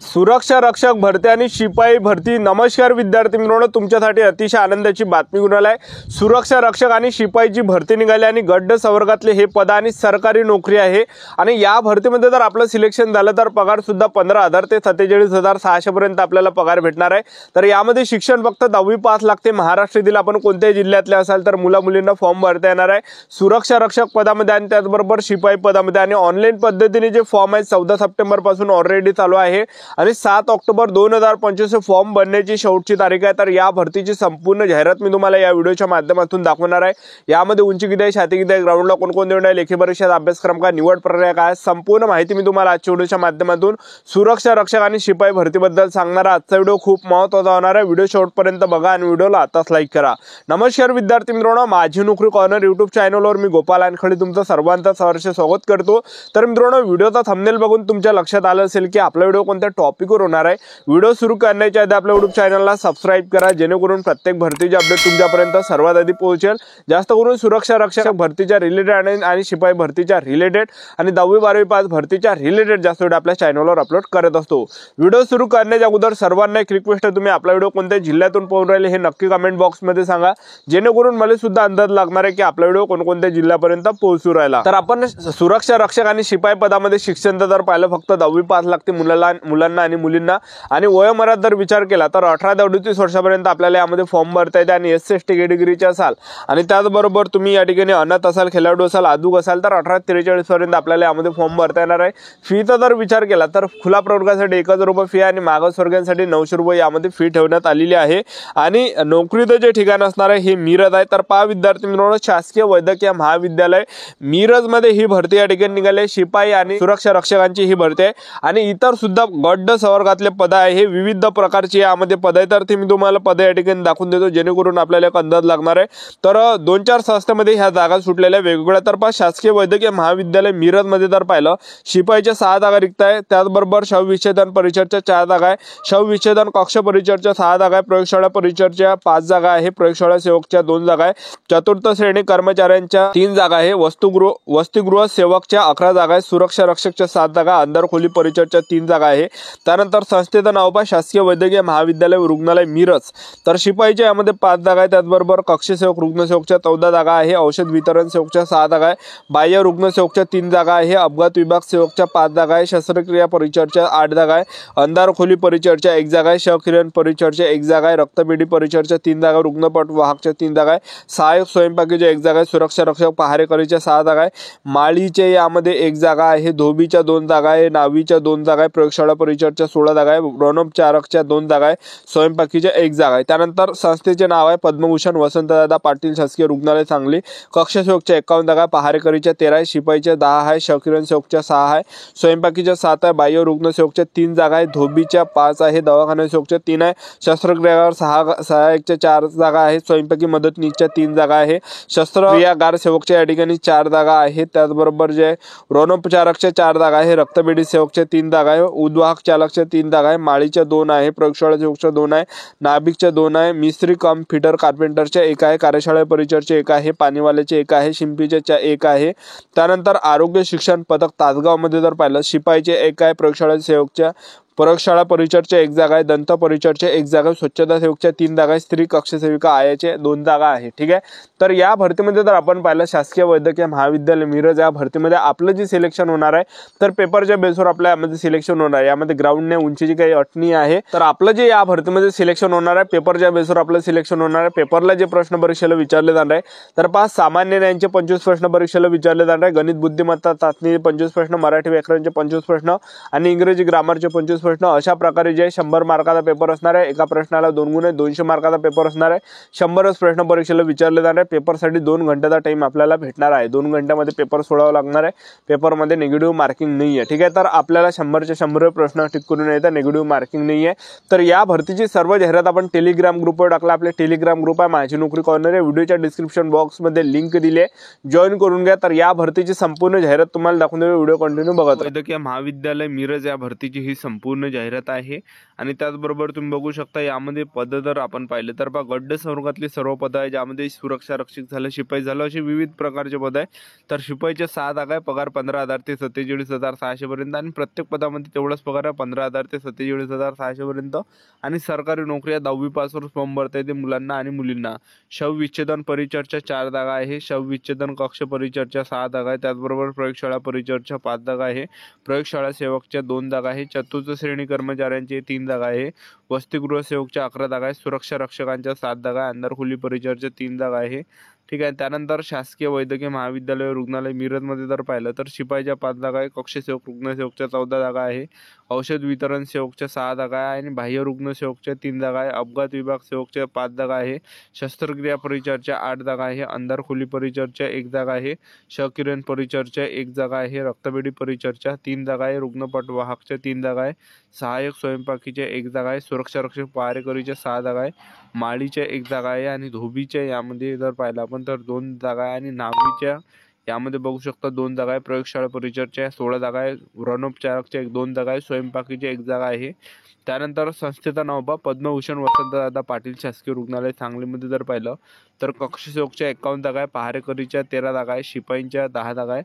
सुरक्षा रक्षक भरती आणि शिपाई भरती। नमस्कार विद्यार्थी मित्रांनो, तुमच्यासाठी अतिशय आनंदाची बातमी घेऊन आलाय। सुरक्षा रक्षक आणि शिपाईची भरती निघाली आणि गड्ड संवर्गातले हे पद आणि सरकारी नोकरी आहे। आणि या भरतीमध्ये जर आपलं सिलेक्शन झालं तर पगार सुद्धा 15,000 ते 47,600 पर्यंत आपल्याला पगार भेटणार आहे। तर यामध्ये शिक्षण फक्त 10वी पास लागते। महाराष्ट्रातील आपण कोणत्याही जिल्ह्यातले असाल तर मुला मुलींना फॉर्म भरता येणार आहे सुरक्षा रक्षक पदामध्ये आणि त्याचबरोबर शिपाई पदामध्ये। आणि ऑनलाईन पद्धतीने जे फॉर्म आहे 14 सप्टेंबर पासून ऑलरेडी चालू आहे आणि 7 ऑक्टोबर 2025 फॉर्म भरण्याची शेवटची तारीख आहे। तर या भरतीची संपूर्ण जाहिरात मी तुम्हाला या व्हिडिओच्या माध्यमातून दाखवणार आहे। यामध्ये उंची किती आहे, छाती किती आहे, ग्राउंडला कोण-कोण देणार आहे, लेखी परीक्षा अभ्यासक्रम काय, निवड प्रक्रिया काय, संपूर्ण माहिती मी तुम्हाला आजच्या व्हिडिओच्या माध्यमातून सुरक्षा रक्षक आणि शिपाई भरतीबद्दल सांगणार आहे। आजचा व्हिडिओ खूप महत्त्वाचा होणार आहे। व्हिडिओ शेवटपर्यंत बघा आणि व्हिडिओला आताच लाईक करा। नमस्कार विद्यार्थी मित्रांनो, माझी नोकरी कॉर्नर YouTube चॅनलवर मी गोपाल आणखळे तुमचं सर्वांचं सहर्ष स्वागत करतो। तर मित्रांनो, व्हिडिओचा थंबनेल बघून तुमच्या लक्षात आलं असेल की आपला व्हिडिओ कोणत्या टॉपिकवर होणार आहे। व्हिडिओ सुरू करण्याच्या आधी आपल्या YouTube चॅनलला सबस्क्राइब करा, जेणेकरून प्रत्येक भरतीचे अपडेट तुमच्यापर्यंत सर्वात आधी पोहोचेल। जास्त करून सुरक्षा रक्षक भरतीच्या रिलेटेड आणि शिपाई भरतीच्या रिलेटेड आणि 10वी 12वी पास भरतीच्या रिलेटेड जास्त व्हिडिओ आपल्या चॅनलवर अपलोड करत असतो। व्हिडिओ सुरू करण्याच्या अगोदर सर्वांना एक रिक्वेस्ट आहे, तुम्ही आपला व्हिडिओ कोणत्या जिल्ह्यातून पाहून राहिले हे नक्की कमेंट बॉक्समध्ये सांगा, जेणेकरून मला सुद्धा अंदाज लागणार आहे की आपला व्हिडिओ कोणकोणत्या जिल्ह्यापर्यंत पोहोचू राहिला। तर आपण सुरक्षा रक्षक आणि शिपाई पदामध्ये शिक्षण जर पाहिलं फक्त 10वी पास लागते मुलांना आणि मुलींना। आणि वयोमर्याद जर विचार केला तर 18 ते 38 वर्षापर्यंत आपल्याला यामध्ये फॉर्म भरता येते। आणि SC/ST कॅटेगरीचे असाल आणि त्याचबरोबर तुम्ही या ठिकाणी अनाथ असाल, खेळाडू असाल, आदूक असाल तर 18 ते 43 पर्यंत आपल्याला यामध्ये फॉर्म भरता येणार आहे। फीचा जर विचार केला तर खुला प्रवर्गासाठी 1000 रुपये फी आणि मागासवर्गीयांसाठी 900 रुपये यामध्ये फी ठेवण्यात आलेली आहे। आणि नोकरीचं जे ठिकाण असणार आहे हे मिरज आहे। तर पहा विद्यार्थी मित्रांनो, शासकीय वैद्यकीय महाविद्यालय मिरज मध्ये ही भरती या ठिकाणी निघाली। शिपाई आणि सुरक्षा रक्षकांची ही भरती आहे आणि इतर सुद्धा गड्ड संवर्गातले पद आहे। हे विविध प्रकारचे यामध्ये पद आहे। तर ते मी तुम्हाला पद या ठिकाणी दाखवून देतो, जेणेकरून आपल्याला एक अंदाज लागणार आहे। तर 2-4 संस्थेमध्ये ह्या जागा सुटलेल्या वेगवेगळ्या। तर पहा शासकीय वैद्यकीय महाविद्यालय मिरज मध्ये जर पाहिलं शिपाईच्या 6 जागा रिक्त आहे। त्याचबरोबर शवविच्छेदन परिचरच्या 4 जागा आहे, शवविच्छेदन कक्ष परिचरच्या 6 जागा आहे, प्रयोगशाळा परिचरच्या 5 जागा आहे, प्रयोगशाळा सेवकच्या 2 जागा आहे, चतुर्थ श्रेणी कर्मचाऱ्यांच्या 3 जागा आहे, वसतिगृह सेवकच्या 11 जागा आहे, सुरक्षा रक्षकच्या 7 जागा, अंधार खोली परिचरच्या 3 जागा आहे। त्यानंतर संस्थेचं नाव पहा शासकीय वैद्यकीय महाविद्यालय रुग्णालय मिरज। तर शिपाईच्या यामध्ये 5 जागा आहे, त्याचबरोबर कक्षसेवक रुग्णसेवकच्या 14 जागा आहे, औषध वितरण सेवकच्या 6 जागा आहे, बाह्य रुग्णसेवकच्या 3 जागा आहे, अपघात विभाग सेवकच्या 5 जागा आहे, शस्त्रक्रिया परिचरच्या 8 जागा आहे, अंधार खोली परिचरच्या 1 जागा आहे, शवकिरण परिचरच्या 1 जागा आहे, रक्तपेढी परिचरच्या 3 जागा, रुग्णपट वाहकच्या 3 जागा आहे, सहाय्यक स्वयंपाकीच्या 1 जागा आहे, सुरक्षा रक्षक पहारेकरीच्या 6 जागा आहे, माळीचे यामध्ये 1 जागा आहे, धोबीच्या 2 जागा आहे, नावीच्या 2 जागा आहे, प्रयोगशाळा परिचरच्या 16 जागा आहे, रणोपचारकच्या 2 जागा आहे, स्वयंपाकीच्या 1 जागा आहे। त्यानंतर संस्थेचे नाव आहे पद्मभूषण वसंतदादा पाटील शासकीय रुग्णालय सांगली। कक्षसेवकच्या 51 जागा, पहारेकरीच्या 13 आहे, शिपाईच्या 10 आहे, शवकिरण सेवकच्या 6 आहे, स्वयंपाकीच्या 7 आहे, बाह्य रुग्णसेवकच्या 3 जागा आहे, धोबीच्या 5 आहे, दवाखाना सेवकच्या 3 आहे, शस्त्रक्रियागार सहाय्यकच्या 4 जागा आहे, स्वयंपाकी मदतनीसच्या 3 जागा आहे, शस्त्रक्रियागार सेवकच्या या ठिकाणी 4 जागा आहेत। त्याचबरोबर जे रणोपचारकच्या 4 जागा आहे, रक्तपेढी सेवकच्या 3 जागा आहे, उद्वाहक चालकच्या 3 जागा आहे, माळीच्या 2 आहे, प्रयोगशाळा सेवकच्या 2 आहे, नाभिकच्या 2 आहे, मिस्त्री कम फिटर कार्पेंटरच्या 1 आहे, कार्यशाळा परिचरचे 1 आहे, पाणीवाल्याचे 1 आहे, शिंपीचे 1 आहे। त्यानंतर आरोग्य शिक्षण पदक तासगाव मध्ये जर पाहिलं शिपाईचे 1 आहे, प्रयोगशाळा सेवकच्या प्रयोगशाळा परिचरच्या 1 जागा आहे, दंत परिचरच्या 1 जागा, स्वच्छता सेवकच्या 3 जागा आहे, स्त्री कक्षसेविका आयाचे 2 जागा आहे। ठीक आहे, तर या भरतीमध्ये जर आपण पाहिलं शासकीय वैद्यकीय महाविद्यालय मिरज या भरतीमध्ये आपलं जे सिलेक्शन होणार आहे तर पेपरच्या बेसवर आपल्या यामध्ये सिलेक्शन होणार आहे। यामध्ये ग्राउंडने उंचीची काही अट नाही आहे। तर आपलं जे या भरतीमध्ये सिलेक्शन होणार आहे पेपरच्या बेसवर आपलं सिलेक्शन होणार आहे। पेपरला जे प्रश्न परीक्षेला विचारले जाणार आहे तर 5 सामान्य ज्ञानचे 25 प्रश्न परीक्षेला विचारले जाणार आहे, गणित बुद्धिमत्ता चाचणी 25 प्रश्न, मराठी व्याकरणचे 25 प्रश्न आणि इंग्रजी ग्रामरचे 25 प्रश्न। अशा प्रकारे जे 100 मार्काचा पेपर असणार आहे, एका प्रश्नाला 2 गुण 200 मार्काचा पेपर असणार आहे। 100च प्रश्न परीक्षेला विचारले जाणार आहे। पेपरसाठी 2 घंट्याचा टाइम आपल्याला भेटणार आहे। 2 घंट्यामध्ये पेपर सोडवावा लागणार आहे। पेपरमध्ये निगेटिव्ह मार्किंग नाही आहे। ठीक आहे, तर आपल्याला 100चे 100 प्रश्न टिक करून येतात, निगेटिव्ह मार्किंग नाही आहे। तर या भरतीची सर्व जाहिरात आपण टेलिग्राम ग्रुपवर टाकला। आपले टेलिग्राम ग्रुप आहे माझी नोकरी कॉर्नर आहे, व्हिडिओच्या डिस्क्रिप्शन बॉक्समध्ये लिंक दिली आहे, जॉईन करून घ्या। तर या भरतीची संपूर्ण जाहिरात तुम्हाला दाखवून देऊ, व्हिडिओ कंटिन्यू बघत राहा। वैद्यकीय महाविद्यालय मिरज या भरतीची ही संपूर्ण संपूर्ण जाहिरात आहे. आणि त्याचबरोबर तुम्ही बघू शकता यामध्ये पद जर आपण पाहिले तर गट संवर्गातली सर्व पदं आहे, ज्यामध्ये सुरक्षा रक्षक झालं, शिपाई झालं, असे विविध प्रकारचे पद आहे. तर शिपाईच्या 6 जागा आहे, पगार 15,000 ते 47,600 पर्यंत आणि प्रत्येक पदामध्ये तेवढाच पगार आहे, 15,000 ते 47,600 पर्यंत. आणि सरकारी नोकऱ्या 10वी पासवर फॉर्म भरता येते मुलांना आणि मुलींना. शवविच्छेदन परिचर्चा 4 जागा आहे, शवविच्छेदन कक्ष परिचर्चा 6 जागा आहे, त्याचबरोबर प्रयोगशाळा परिचर्चा 5 जागा आहे, प्रयोगशाळा सेवकच्या 2 जागा आहे, चतुर्थ श्रेणी कर्मचाऱ्यांची 3 जागा आहे, वसतिगृह सेवकच्या 11 जागा आहे, सुरक्षा रक्षकांच्या 7 जागा आहे, अंधार खोली परिचरच्या 3 जागा आहे. ठीक आहे. त्यानंतर शासकीय वैद्यकीय महाविद्यालय रुग्णालय मिरजमध्ये जर पाहिलं तर शिपाईच्या 5 जागा आहे, कक्षसेवक रुग्णसेवकच्या 14 जागा आहे, औषध वितरण सेवकच्या 6 जागा आहे आणि बाह्य रुग्ण सेवकच्या 3 जागा आहे, अपघात विभाग सेवकच्या 5 जागा आहे, शस्त्रक्रिया परिचरच्या 8 जागा आहे, अंधार खोली परिचरच्या 1 जागा आहे, क्षकिरण परिचरच्या 1 जागा आहे, रक्तपेढी परिचरच्या 3 जागा आहे, रुग्णपट वाहकच्या 3 जागा आहे, सहाय्यक स्वयंपाकीच्या 1 जागा आहे, सुरक्षा रक्षक पहारेकरीच्या 6 जागा आहे, माळीच्या 1 जागा आहे आणि धोबीच्या यामध्ये जर पाहिलं आपण तर 2 जागा आहे आणि नावीच्या यामध्ये बघू शकता 2 जागा आहे, प्रयोगशाळा परिचरच्या 16 जागा आहे, व्रणोपचारकच्या 2 जागा आहे, स्वयंपाकीच्या 1 जागा आहे. त्यानंतर संस्थेचा नाव पद्मभूषण वसंतदादा पाटील शासकीय रुग्णालय सांगलीमध्ये जर पाहिलं तर कक्षसेवकच्या 51 जागा आहे, पहारेकरीच्या 13 जागा आहे, शिपाईंच्या 10 जागा आहे,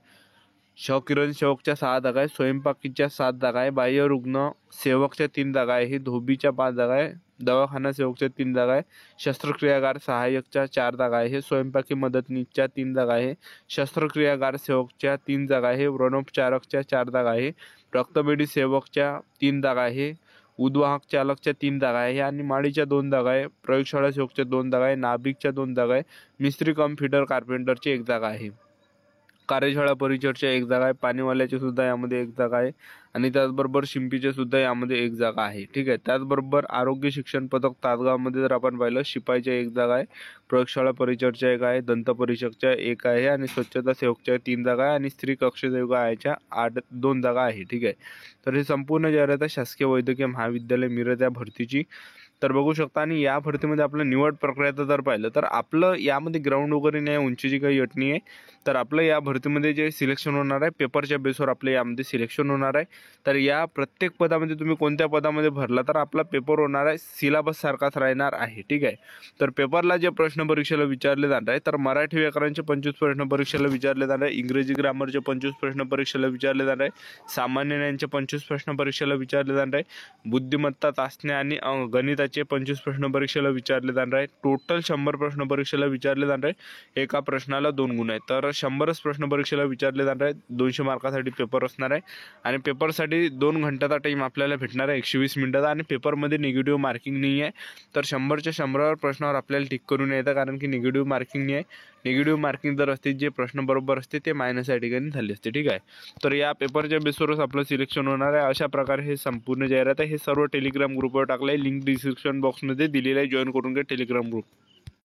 क्षकिरण सेवकच्या 6 जागा आहे, स्वयंपाकीच्या 7 जागा आहे, बाह्य रुग्ण सेवकच्या 3 जागा आहे, धोबीच्या 5 जागा आहे, दवाखाना सेवकच्या 3 जागा आहे, शस्त्रक्रियागार सहाय्यकच्या 4 जागा आहे, स्वयंपाकी मदतनीसच्या 3 जागा आहे, शस्त्रक्रियागार सेवकच्या 3 जागा आहे, व्रणोपचारकच्या 4 जागा आहे, रक्तपेढी सेवकच्या 3 जागा आहे, उद्वाहक चालकच्या 3 जागा आहे आणि माळीच्या 2 जागा आहे, प्रयोगशाळा सेवकच्या 2 जागा आहे, नाभिकच्या 2 जागा आहे, मिस्त्री कम फिटर कार्पेंटरची 1 जागा आहे, कार्यशाळा परिचरच्या 1 जागा आहे, पाणीवाल्याची सुद्धा यामध्ये 1 जागा आहे आणि त्याचबरोबर शिंपीचे सुद्धा यामध्ये 1 जागा आहे. ठीक आहे. त्याचबरोबर आरोग्य शिक्षण पदक तासगावमध्ये जर आपण पाहिलं शिपाईच्या 1 जागा आहे, प्रयोगशाळा परिचरच्या 1 आहे, दंत परिषदच्या 1 आहे आणि स्वच्छता सेवकच्या 3 जागा आहे आणि स्त्री कक्षसेविकाच्या 2 जागा आहे. ठीक आहे. तर हे संपूर्ण जाहिरात आहे शासकीय वैद्यकीय महाविद्यालय मिरज या भरतीची. तर बघू शकता आणि या भरतीमध्ये आपलं निवड प्रक्रियाचं जर पाहिलं तर आपलं यामध्ये ग्राउंड वगैरे नाही, उंचीची काही अट नाही आहे. तर आपलं या भरतीमध्ये जे सिलेक्शन होणार आहे पेपरच्या बेसवर आपलं यामध्ये सिलेक्शन होणार आहे. तर या प्रत्येक पदामध्ये तुम्ही कोणत्या पदामध्ये भरला तर आपला पेपर होणार आहे सिलेबस सारखाच राहणार आहे. ठीक आहे. तर पेपरला जे प्रश्न परीक्षेला विचारले जाणार आहे तर मराठी व्याकरणचे 25 प्रश्न परीक्षेला विचारले जाणार आहे, इंग्रजी ग्रामरचे 25 प्रश्न परीक्षेला विचारले जाणार आहे, सामान्य ज्ञानचे 25 प्रश्न परीक्षेला विचारले जाणार आहे, बुद्धिमत्ता चाचण्या आणि गणिताचे 25 प्रश्न परीक्षेला विचारले जाणार आहे, टोटल 100 प्रश्न परीक्षेला विचारले जाणार आहे, एका प्रश्नाला 2 गुण आहेत. तर 100च प्रश्न परीक्षेला विचारले जाणार आहेत, 200 मार्कासाठी पेपर असणार आहे आणि पेपरसाठी 2 घंट्याचा टाईम आपल्याला भेटणार आहे 120 मिनिटाचा आणि पेपरमध्ये निगेटिव्ह मार्किंग नाही आहे. तर 100च्या 100 प्रश्नावर आपल्याला टिक करून यायचं कारण की निगेटिव्ह मार्किंग नाही आहे. निगेटिव्ह मार्किंग जर असते जे प्रश्न बरोबर असते ते मायनस या ठिकाणी झाले असते. ठीक आहे. तर या पेपरच्या बेसवरच आपलं सिलेक्शन होणार आहे. अशा प्रकारे हे संपूर्ण जाहिरात आहे. हे सर्व टेलिग्राम ग्रुपवर टाकलं आहे, लिंक डिस्क्रिप्शन बॉक्समध्ये दिलेलं आहे, जॉईन करून घ्या टेलिग्राम ग्रुप.